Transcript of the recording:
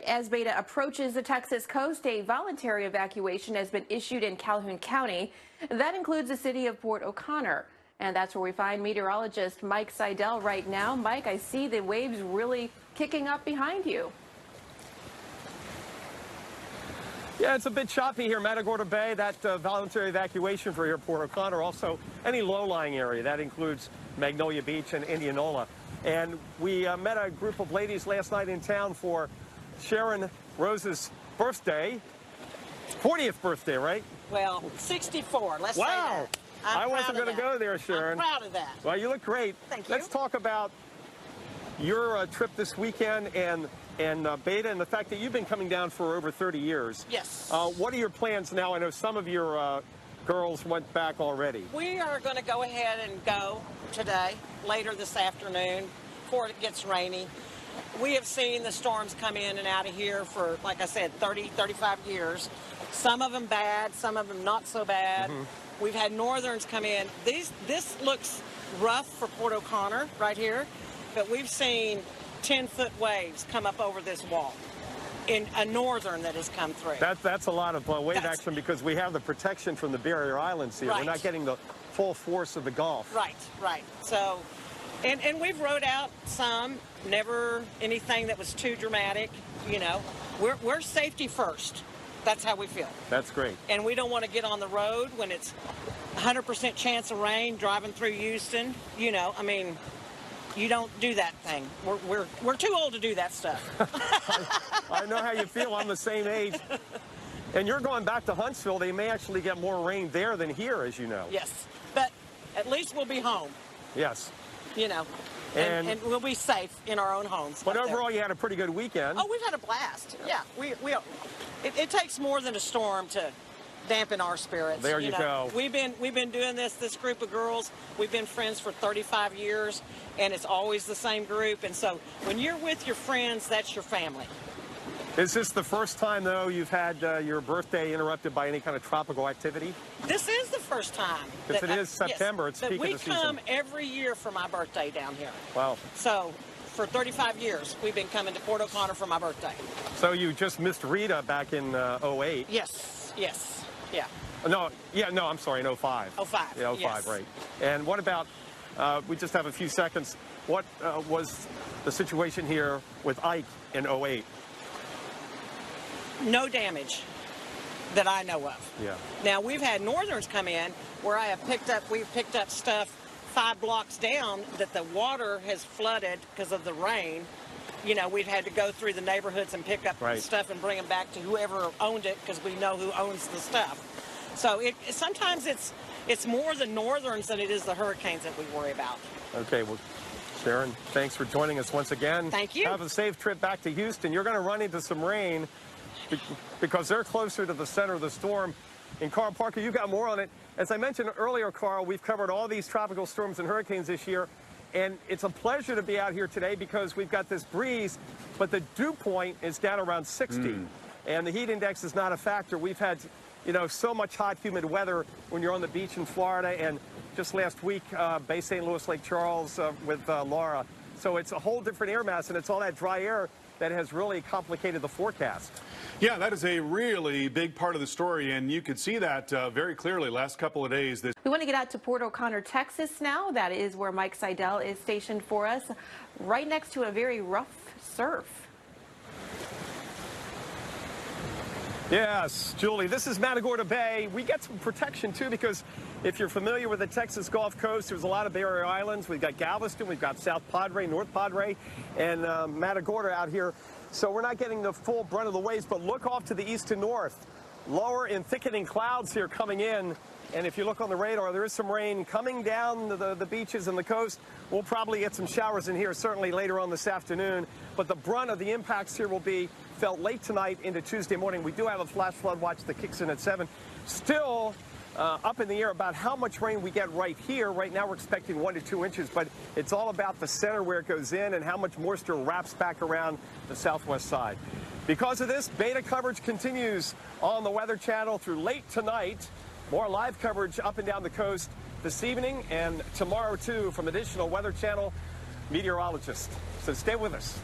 As Beta approaches the Texas coast, a voluntary evacuation has been issued in Calhoun County. That includes the city of Port O'Connor. And that's where we find meteorologist Mike Seidel right now. Mike, I see the waves really kicking up behind you. Yeah, it's a bit choppy here, Matagorda Bay. That voluntary evacuation for here, Port O'Connor. Also, any low-lying area. That includes Magnolia Beach and Indianola. And we met a group of ladies last night in town for Sharon Rose's birthday. 40th birthday, right? Well, 64. Let's say that. I wasn't going to go there, Sharon. I'm proud of that. Well, you look great. Thank you. Let's talk about your trip this weekend and Beta and the fact that you've been coming down for over 30 years. Yes. What are your plans now? I know some of your girls went back already. We are going to go ahead and go today, later this afternoon, before it gets rainy. We have seen the storms come in and out of here for, like I said, 30, 35 years. Some of them bad, some of them not so bad. Mm-hmm. We've had northerns come in. This looks rough for Port O'Connor right here, but we've seen 10-foot waves come up over this wall in a northern that has come through. That's a lot of wave action because we have the protection from the barrier islands here. Right. We're not getting the full force of the Gulf. Right, right. So, and we've rode out some, never anything that was too dramatic. You know, we're safety first. That's how we feel. That's great. And we don't want to get on the road when it's 100% chance of rain driving through Houston. You know, I mean, you don't do that thing. We're too old to do that stuff. I know how you feel. I'm the same age. And you're going back to Huntsville. They may actually get more rain there than here, as you know. Yes, but at least we'll be home. Yes. You know, and we'll be safe in our own homes. But overall, you had a pretty good weekend. Oh, we've had a blast. Yeah, it takes more than a storm to dampen our spirits. There you go. We've been doing this group of girls. We've been friends for 35 years, and it's always the same group. And so when you're with your friends, that's your family. Is this the first time, though, you've had your birthday interrupted by any kind of tropical activity? This is the first time. Because it is September. Yes, it's peak of the season. We come every year for my birthday down here. Wow. So for 35 years, we've been coming to Port O'Connor for my birthday. So you just missed Rita back in 08. Yes, yes, yeah. No, I'm sorry, in 05. 05, yeah, 05, yes. Right. And what about, we just have a few seconds, what was the situation here with Ike in 08? No damage that I know of. Yeah. Now, we've had northerns come in where we've picked up stuff 5 blocks down that the water has flooded because of the rain. You know, we've had to go through the neighborhoods and pick up stuff and bring them back to whoever owned it because we know who owns the stuff. So sometimes it's more the northerns than it is the hurricanes that we worry about. Okay, well, Sharon, thanks for joining us once again. Thank you. Have a safe trip back to Houston. You're going to run into some rain because they're closer to the center of the storm. And Carl Parker, you got more on it. As I mentioned earlier, Carl, we've covered all these tropical storms and hurricanes this year. And it's a pleasure to be out here today because we've got this breeze, but the dew point is down around 60. And the heat index is not a factor. We've had, so much hot, humid weather when you're on the beach in Florida. And just last week, Bay St. Louis, Lake Charles with Laura. So it's a whole different air mass, and it's all that dry air that has really complicated the forecast. Yeah, that is a really big part of the story, and you could see that very clearly last couple of days. We want to get out to Port O'Connor, Texas now. That is where Mike Seidel is stationed for us, right next to a very rough surf. Yes, Julie, this is Matagorda Bay. We get some protection, too, because if you're familiar with the Texas Gulf Coast, there's a lot of barrier islands. We've got Galveston, we've got South Padre, North Padre, and Matagorda out here. So we're not getting the full brunt of the waves, but look off to the east and north. Lower and thickening clouds here coming in. And if you look on the radar, there is some rain coming down the beaches and the coast. We'll probably get some showers in here, certainly later on this afternoon. But the brunt of the impacts here will be felt late tonight into Tuesday morning. We do have a flash flood watch that kicks in at 7. Still up in the air about how much rain we get right here. Right now we're expecting 1 to 2 inches, but it's all about the center where it goes in and how much moisture wraps back around the southwest side. Because of this, Beta coverage continues on the Weather Channel through late tonight. More live coverage up and down the coast this evening and tomorrow, too, from additional Weather Channel meteorologists. So stay with us.